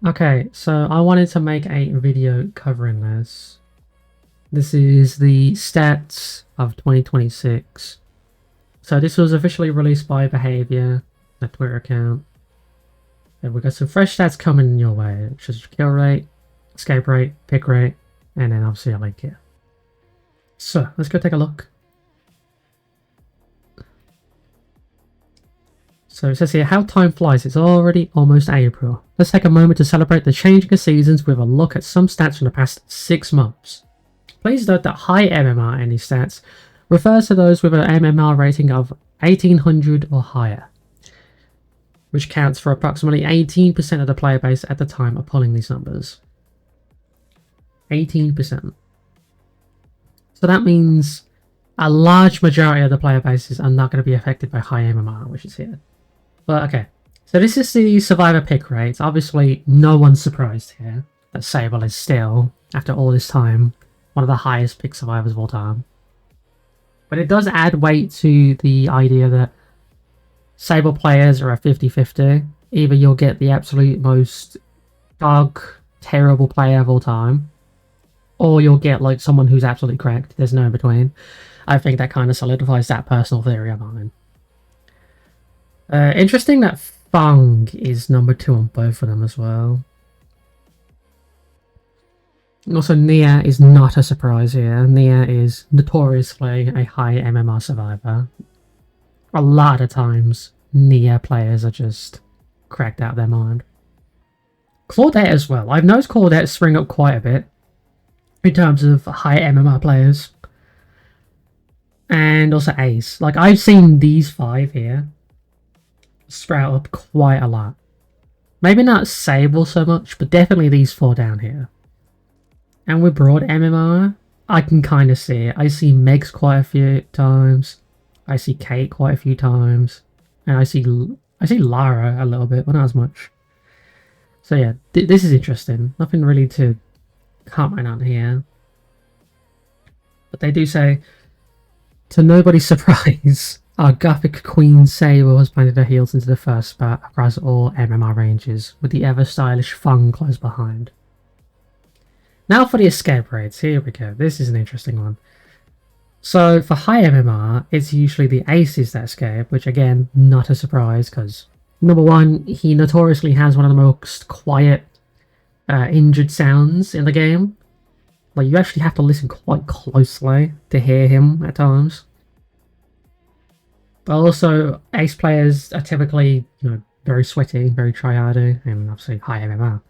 Okay, so I wanted to make a video covering this. This is the stats of 2026. So this was officially released by Behavior, a Twitter account. And we've got some fresh stats coming your way, which is kill rate, escape rate, pick rate, and then obviously a link here. So let's go take a look. So it says here, how time flies, it's already almost April. Let's take a moment to celebrate the changing of seasons with a look at some stats from the past 6 months. Please note that high MMR in these stats refers to those with an MMR rating of 1800 or higher, which counts for approximately 18% of the player base at the time of pulling these numbers. 18%. So that means a large majority of the player bases are not going to be affected by high MMR, which is here. But okay, so this is the survivor pick rate. Obviously, no one's surprised here that Sable is still, after all this time, one of the highest pick survivors of all time. But it does add weight to the idea that Sable players are a 50-50. Either you'll get the absolute most dog, terrible player of all time, or you'll get like someone who's absolutely correct. There's no in between. I think that kind of solidifies that personal theory of mine. Interesting that Fung is number 2 on both of them as well. Also, Nia is not a surprise here. Nia is notoriously a high MMR survivor. A lot of times, Nia players are just cracked out of their mind. Claudette as well. I've noticed Claudette spring up quite a bit in terms of high MMR players. And also Ace. Like, I've seen these 5 here sprout up quite a lot. Maybe not Sable so much, but definitely these 4 down here. And with broad MMR, I can kind of see it. I see Megs quite a few times. I see Kate quite a few times. And I see Lara a little bit, but not as much. So yeah, this is interesting. Nothing really to comment on here. But they do say, to nobody's surprise, our Gothic Queen Sable has planted her heels into the first spot across all MMR ranges, with the ever-stylish Fung close behind. Now for the escape rates, here we go. This is an interesting one. So for high MMR, it's usually the aces that escape, which again, not a surprise, because number 1, he notoriously has one of the most quiet, injured sounds in the game. Like, you actually have to listen quite closely to hear him at times. But also, ace players are typically, very sweaty, very tryhardy, and obviously high MMR.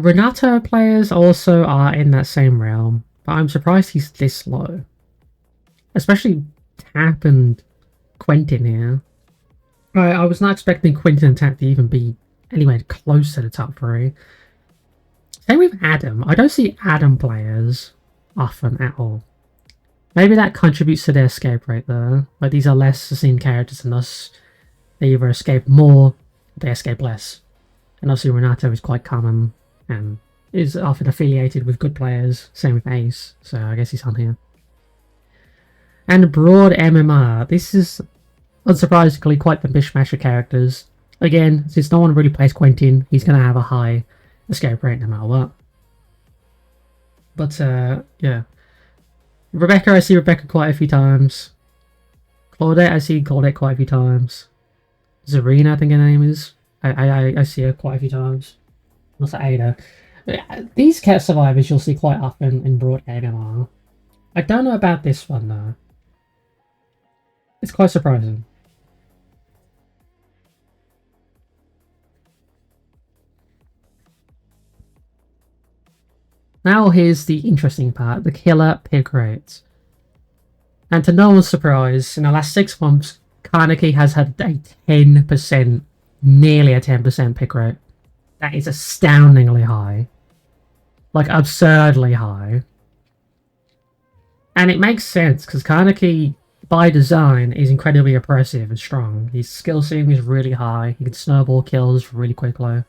Renato players also are in that same realm, but I'm surprised he's this low. Especially Tap and Quentin here. I was not expecting Quentin and Tap to even be anywhere close to the top 3. Same with Adam. I don't see Adam players often at all. Maybe that contributes to their escape rate though. Like, these are less seen characters than us. They either escape more, or they escape less. And obviously Renato is quite common and is often affiliated with good players. Same with Ace, so I guess he's on here. And broad MMR. This is unsurprisingly quite the mishmash of characters. Again, since no one really plays Quentin, he's going to have a high escape rate no matter what. But yeah. Rebecca, I see Rebecca quite a few times. Claudette, I see Claudette quite a few times. Zarina, I think her name is. I see her quite a few times. Also Ada. These cat survivors you'll see quite often in broad MMR. I don't know about this one though. It's quite surprising. Now here's the interesting part, the killer pick rate. And to no one's surprise, in the last 6 months, Kaneki has had a 10%, nearly a 10% pick rate. That is astoundingly high. Like, absurdly high. And it makes sense, because Kaneki, by design, is incredibly oppressive and strong. His skill ceiling is really high. He can snowball kills really quickly.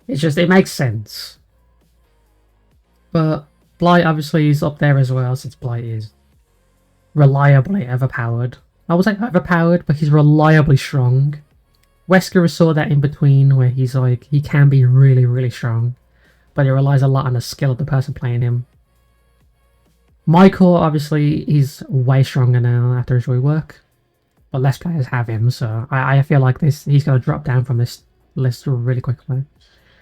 It's just, it makes sense. But Blight obviously is up there as well, since Blight is reliably overpowered. I would say overpowered, but he's reliably strong. Wesker is sort of that in between where he's like, he can be really, really strong, but it relies a lot on the skill of the person playing him. Michael, obviously, he's way stronger now after his rework, but less players have him, so I feel like he's going to drop down from this list really quickly.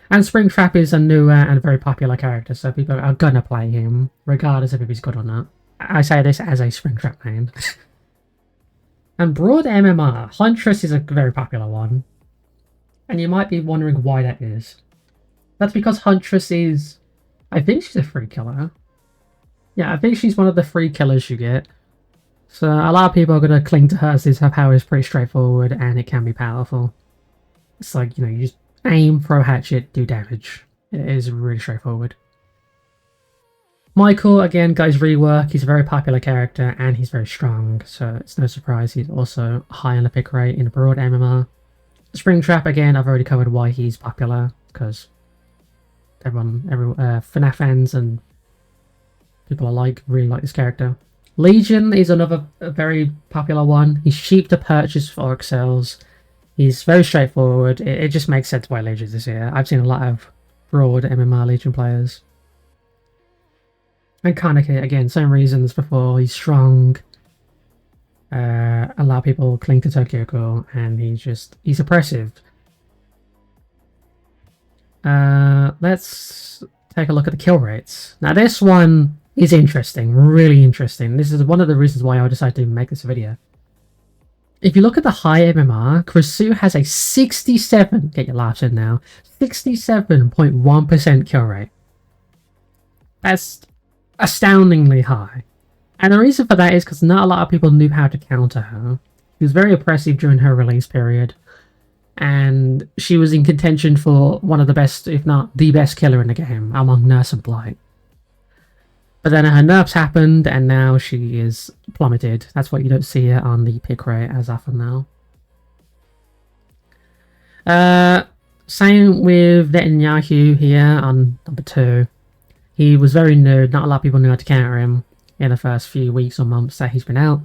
And Springtrap is a newer and very popular character, so people are going to play him, regardless of if he's good or not. I say this as a Springtrap main. And Broad MMR, Huntress is a very popular one. And you might be wondering why that is. That's because Huntress is... I think she's a free killer. Yeah, I think she's one of the free killers you get. So a lot of people are going to cling to her since her power is pretty straightforward and it can be powerful. It's like, you know, you just aim, throw a hatchet, do damage. It is really straightforward. Michael, again, got his rework. He's a very popular character and he's very strong, so it's no surprise he's also high on the pick rate in the Broad MMR. Springtrap, again, I've already covered why he's popular, because FNAF fans and people alike really like this character. Legion is another very popular one. He's cheap to purchase for Orc sales. He's very straightforward. It just makes sense why Legion's this year. I've seen a lot of Broad MMR Legion players. And Kaneki, again, same reasons before. He's strong. A lot of people cling to Tokyo Ghoul, and he's oppressive. Let's take a look at the kill rates. Now this one is interesting, really interesting. This is one of the reasons why I decided to make this video. If you look at the high MMR, Krisu has a 67, get your laughs in now, 67.1% kill rate. That's astoundingly high. And the reason for that is because not a lot of people knew how to counter her. She was very oppressive during her release period. And she was in contention for one of the best, if not the best killer in the game, among Nurse and Blight. But then her nerfs happened, and now she is plummeted. That's why you don't see her on the pick rate as often now. Same with Netanyahu here on number 2. He was very new. Not a lot of people knew how to counter him in the first few weeks or months that he's been out.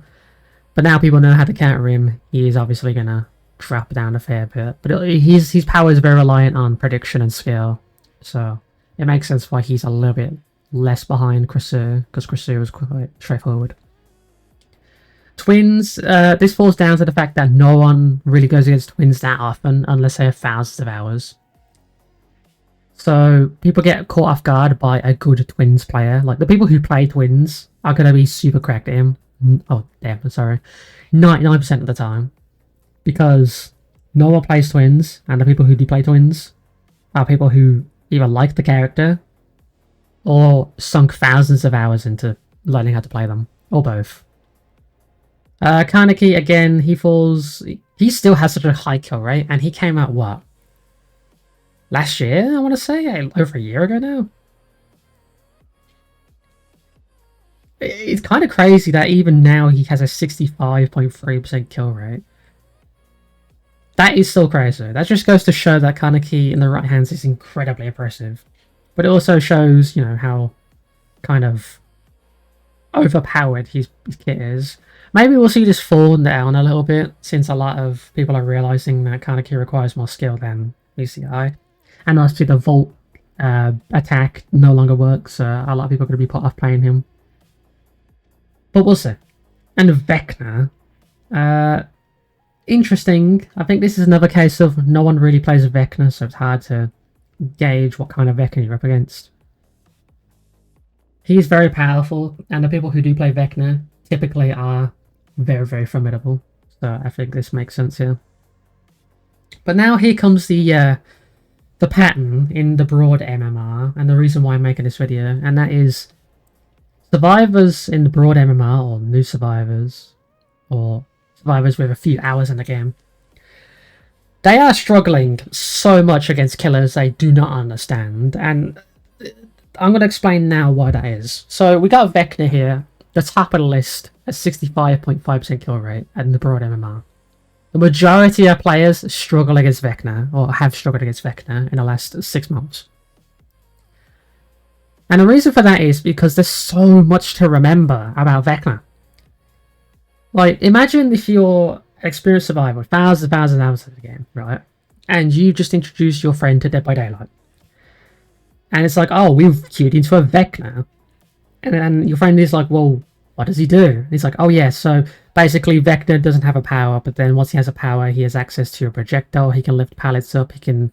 But now people know how to counter him. He is obviously going to drop down a fair bit. But his power is very reliant on prediction and skill. So it makes sense why he's a little bit less behind Krisu, because Krisu was quite straightforward. Twins, this falls down to the fact that no one really goes against twins that often unless they have thousands of hours. So people get caught off guard by a good twins player. Like the people who play twins are going to be super cracked at him. Oh damn, I'm sorry. 99% of the time. Because no one plays twins, and the people who do play twins are people who either like the character or sunk thousands of hours into learning how to play them, or both. Kaneki, again, he still has such a high kill rate, and he came out, what? Last year, I want to say? Over a year ago now? It's kind of crazy that even now he has a 65.3% kill rate. That is still crazy. That just goes to show that Kaneki in the right hands is incredibly impressive. But it also shows, you know, how kind of overpowered his kit is. Maybe we'll see this fall down a little bit, since a lot of people are realizing that Kaneki requires more skill than BCI. And obviously the Volt attack no longer works, so a lot of people are going to be put off playing him. But we'll see. And Vecna. Interesting. I think this is another case of no one really plays Vecna, so it's hard to gauge what kind of Vecna you're up against. He's very powerful, and the people who do play Vecna typically are very, very formidable. So I think this makes sense here. But now here comes the pattern in the Broad MMR, and the reason why I'm making this video, and that is survivors in the Broad MMR, or new survivors, or survivors with a few hours in the game. They are struggling so much against killers they do not understand, and I'm going to explain now why that is. So we got Vecna here, the top of the list, at 65.5% kill rate in the Broad MMR. The majority of players struggle against Vecna, or have struggled against Vecna in the last 6 months. And the reason for that is because there's so much to remember about Vecna. Like, imagine if you're experienced survivor, thousands and thousands of hours of the game, right? And you just introduced your friend to Dead by Daylight. And it's like, oh, we've queued into a Vec now. And then your friend is like, well, what does he do? And he's like, oh yeah, so basically Vector doesn't have a power, but then once he has a power, he has access to a projectile, he can lift pallets up, he can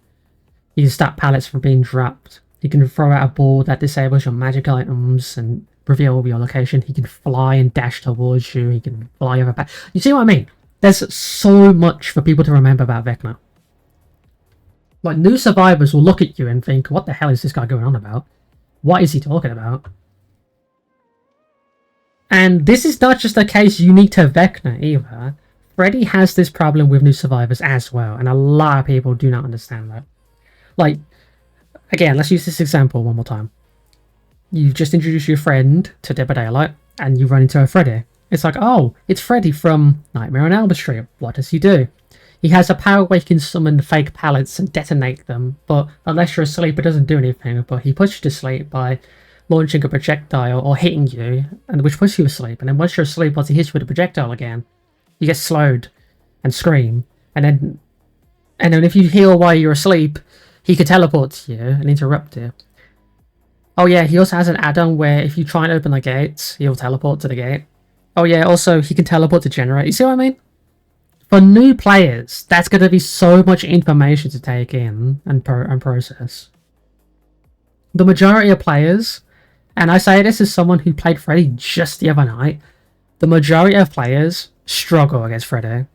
stop pallets from being dropped. He can throw out a ball that disables your magic items and reveal your location. He can fly and dash towards you. He can fly over back. You see what I mean? There's so much for people to remember about Vecna. Like, new survivors will look at you and think, what the hell is this guy going on about? What is he talking about? And this is not just a case unique to Vecna either. Freddy has this problem with new survivors as well, and a lot of people do not understand that. Like, again, let's use this example one more time. You've just introduced your friend to Dead by Daylight, and you run into a Freddy. It's like, oh, it's Freddy from Nightmare on Elm Street. What does he do? He has a power where he can summon fake pallets and detonate them, but unless you're asleep, it doesn't do anything. But he puts you to sleep by launching a projectile or hitting you, and which puts you asleep. And then once you're asleep, once he hits you with a projectile again, you get slowed and scream. And then if you heal while you're asleep, he could teleport to you and interrupt you. Oh yeah, he also has an add-on where if you try and open the gates, he'll teleport to the gate. Oh yeah, also he can teleport to generate. You see what I mean? For new players, that's going to be so much information to take in and process. The majority of players, and I say this as someone who played Freddy just the other night, the majority of players struggle against Freddy.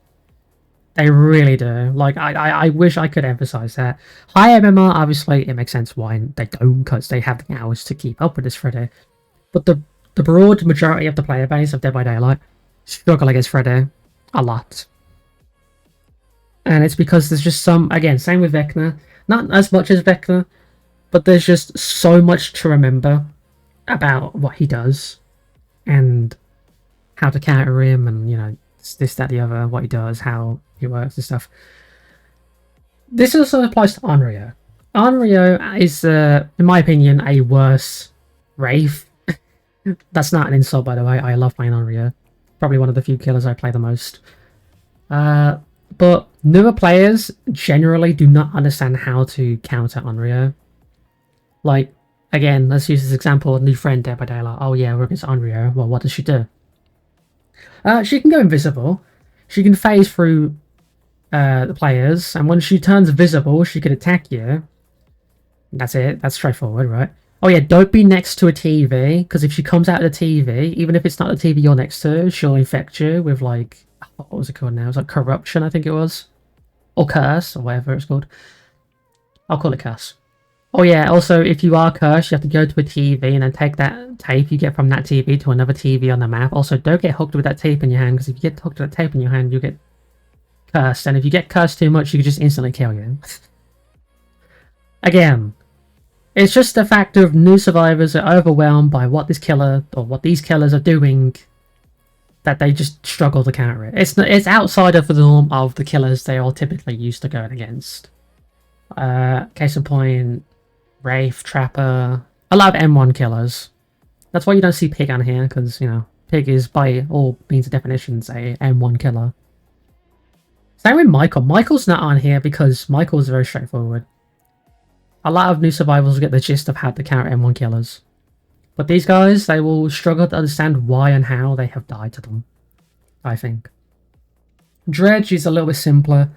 They really do. Like, I wish I could emphasize that. High MMR, obviously, it makes sense why they don't, because they have the hours to keep up with this Freddy. But the broad majority of the player base of Dead by Daylight struggle against Freddy a lot. And it's because there's just some, again, same with Vecna. Not as much as Vecna, but there's just so much to remember about what he does and how to counter him and, you know, this, that, the other, what he does, how he works and stuff. This also applies to Onryo. Onryo is, in my opinion, a worse Wraith. That's not an insult, by the way. I love playing Onryo. Probably one of the few killers I play the most. But newer players generally do not understand how to counter Onryo. Like, again, let's use this example, new friend Dead by Daylight. Oh yeah, we're against Onryo. Well, what does she do? She can go invisible. She can phase through the players, and when she turns visible, she can attack you. That's it. That's straightforward, right? Oh yeah, don't be next to a TV, because if she comes out of the TV, even if it's not the TV you're next to, she'll infect you with, like, what was it called now? It was like corruption, I think it was. Or curse, or whatever it's called. I'll call it curse. Oh yeah, also, if you are cursed, you have to go to a TV and then take that tape you get from that TV to another TV on the map. Also, don't get hooked with that tape in your hand, because if you get hooked with that tape in your hand, you get cursed. And if you get cursed too much, you can just instantly kill you. Again, it's just the fact of new survivors are overwhelmed by what this killer, or what these killers are doing, that they just struggle to counter it. It's outside of the norm of the killers they are typically used to going against. Case in point, Wraith, Trapper, a lot of M1 killers. That's why you don't see Pig on here, because, you know, Pig is by all means of definitions a M1 killer. Same with Michael. Michael's not on here because Michael is very straightforward. A lot of new survivors get the gist of how to counter M1 killers. But these guys, they will struggle to understand why and how they have died to them, I think. Dredge is a little bit simpler.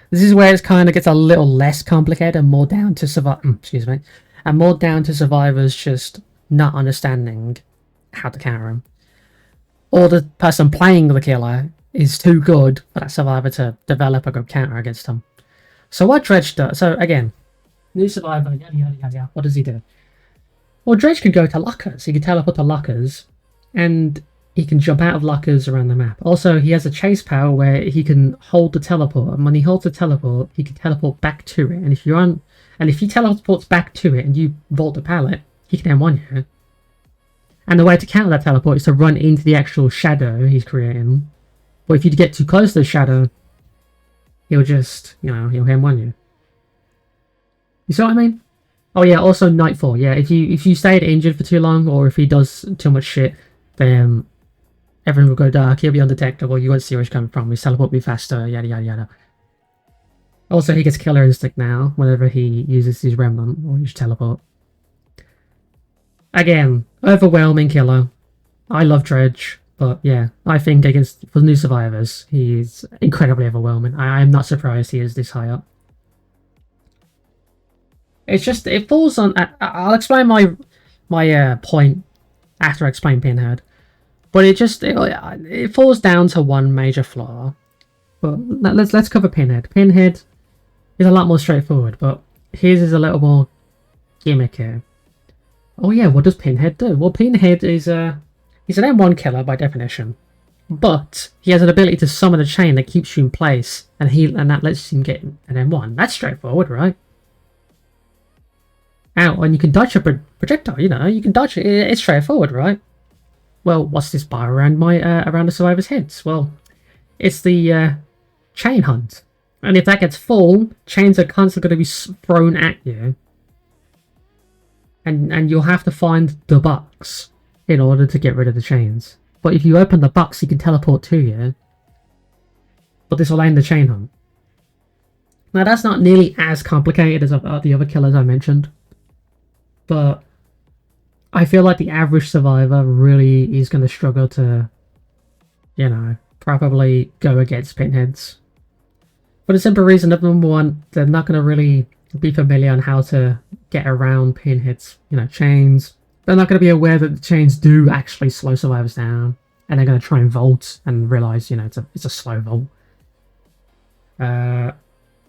This is where it kind of gets a little less complicated and more down to more down to survivors just not understanding how to counter him. Or the person playing the killer is too good for that survivor to develop a good counter against him. So what Dredge does, so again, new survivor, yada yada yada, what does he do? Well, Dredge can go to lockers. He can teleport to lockers, and he can jump out of lockers around the map. Also, he has a chase power where he can hold the teleport, and when he holds the teleport, he can teleport back to it. And if he teleports back to it and you vault the pallet, he can M1 you. And the way to counter that teleport is to run into the actual shadow he's creating. But if you get too close to the shadow, he'll just, you know, he'll M1 you. You see what I mean? Oh yeah, also Nightfall. Yeah, if you stayed injured for too long, or if he does too much shit, then everything will go dark, he'll be undetectable, you won't see where he's coming from, his teleport will be faster, yada yada yada. Also, he gets Killer Instinct now, whenever he uses his Remnant or his teleport. Again, overwhelming killer. I love Dredge, but yeah, I think for new survivors, he's incredibly overwhelming. I'm not surprised he is this high up. It's just, it falls on... I'll explain my point after I explain Pinhead. But it falls down to one major flaw. But let's cover Pinhead. Pinhead is a lot more straightforward, but his is a little more gimmicky. Oh yeah, what does Pinhead do? Well, Pinhead is he's an M1 killer by definition, but he has an ability to summon a chain that keeps you in place, and that lets him get an M1. That's straightforward, right? Ow, and you can dodge a projectile. You know, you can dodge it. It's straightforward, right? Well, what's this bar around around the survivors' heads? Well, it's the chain hunt, and if that gets full, chains are constantly going to be thrown at you. And you'll have to find the box in order to get rid of the chains. But if you open the box, he can teleport to you. But this will end the chain hunt. Now, that's not nearly as complicated as the other killers I mentioned. But I feel like the average survivor really is going to struggle to, you know, probably go against Pinheads. For the simple reason that, number one, they're not going to really be familiar on how to get around Pinhead's, you know, chains. They're not going to be aware that the chains do actually slow survivors down, and they're going to try and vault and realize, you know, it's a slow vault.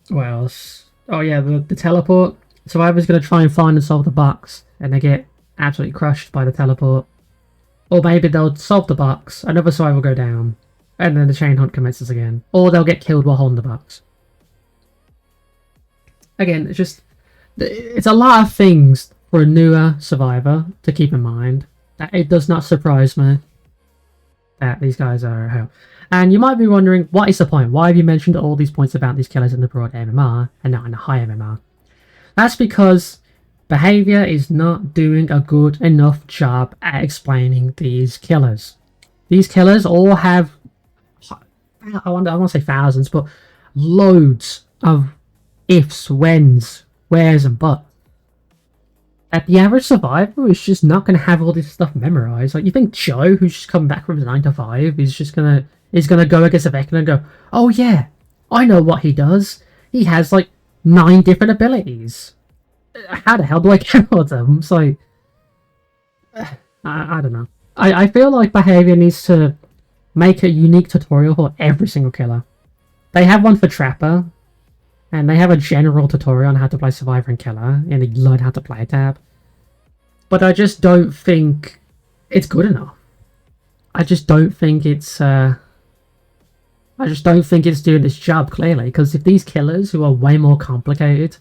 What else? Oh yeah, the teleport. Survivor's going to try and find and solve the box, and they get absolutely crushed by the teleport. Or maybe they'll solve the box, another survivor will go down, and then the chain hunt commences again. Or they'll get killed while holding the box. Again, it's a lot of things for a newer survivor to keep in mind. It does not surprise me that these guys are hell. And you might be wondering, what is the point? Why have you mentioned all these points about these killers in the broad MMR and not in the high MMR? That's because Behavior is not doing a good enough job at explaining these killers. These killers all have, I want to say thousands, but loads of ifs, whens, wheres, and buts. That the average survivor is just not going to have all this stuff memorized. Like, you think Joe, who's just come back from his 9 to 5, is gonna go against a Vecna and go, oh yeah, I know what he does. He has like 9 different abilities. How the hell do I get all of them? It's like, I don't know. I feel like Behavior needs to make a unique tutorial for every single killer. They have one for Trapper, and they have a general tutorial on how to play Survivor and Killer, and they learn how to play tab. But I just don't think it's good enough. I just don't think it's doing its job clearly. Because if these killers, who are way more complicated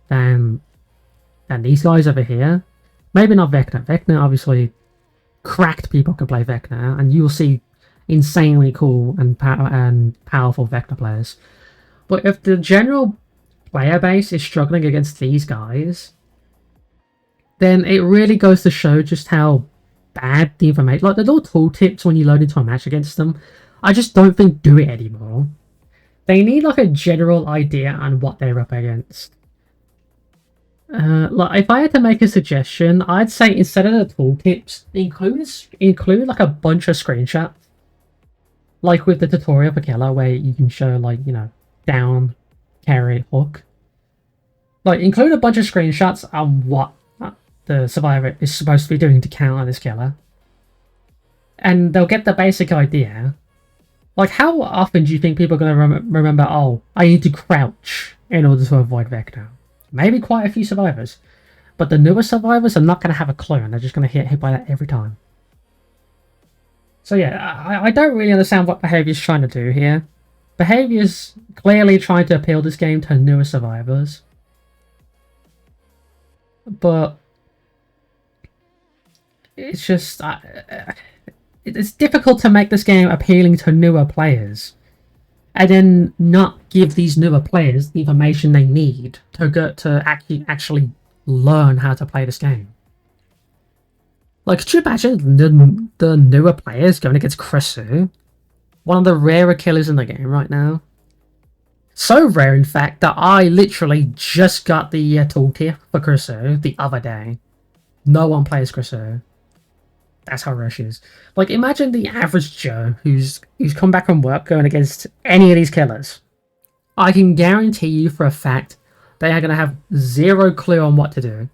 than these guys over here, maybe not Vecna. Vecna, obviously, cracked people can play Vecna, and you'll see insanely cool and powerful Vecna players. But if the general player base is struggling against these guys, then it really goes to show just how bad the information... Like, the little tooltips when you load into a match against them, I just don't think do it anymore. They need, like, a general idea on what they're up against. Like, if I had to make a suggestion, I'd say instead of the tooltips, include like, a bunch of screenshots. Like with the tutorial for Killer, where you can show, like, you know, down, carry, hook. Like, include a bunch of screenshots on what the survivor is supposed to be doing to counter this killer. And they'll get the basic idea. Like, how often do you think people are going to remember, oh, I need to crouch in order to avoid Vecna? Maybe quite a few survivors. But the newer survivors are not going to have a clue, and they're just going to get hit by that every time. So yeah, I don't really understand what Behavior's trying to do here. Behavior's clearly trying to appeal this game to newer survivors. But it's just... it's difficult to make this game appealing to newer players, and then not give these newer players the information they need to actually learn how to play this game. Like, could you imagine the newer players going against Kresu? One of the rarer killers in the game right now. So rare, in fact, that I literally just got the tooltip for Kresu the other day. No one plays Kresu. That's how rare she is. Like, imagine the average Joe who's come back from work going against any of these killers. I can guarantee you for a fact they are going to have zero clue on what to do.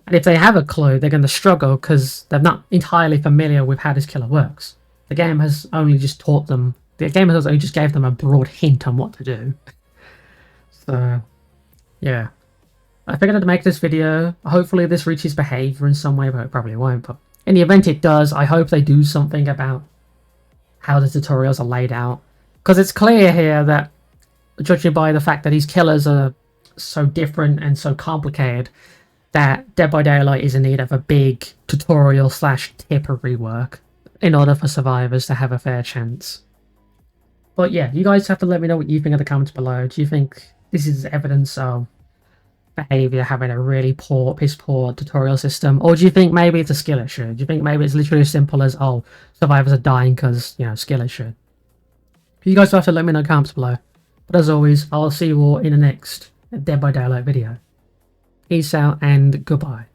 And if they have a clue, they're going to struggle because they're not entirely familiar with how this killer works. The game has only just taught them... The game has only just gave them a broad hint on what to do. So, yeah. I figured I'd make this video. Hopefully this reaches behavior in some way, but it probably won't. But in the event it does, I hope they do something about how the tutorials are laid out. Because it's clear here that, judging by the fact that these killers are so different and so complicated, that Dead by Daylight is in need of a big tutorial / tip rework in order for survivors to have a fair chance. But yeah, you guys have to let me know what you think in the comments below. Do you think this is evidence of behavior having a really piss poor tutorial system? Or do you think maybe it's a skill issue? Do you think maybe it's literally as simple as, oh, survivors are dying because, you know, skill issue? You guys have to let me know in the comments below. But as always, I'll see you all in the next Dead by Daylight video. Peace out and goodbye.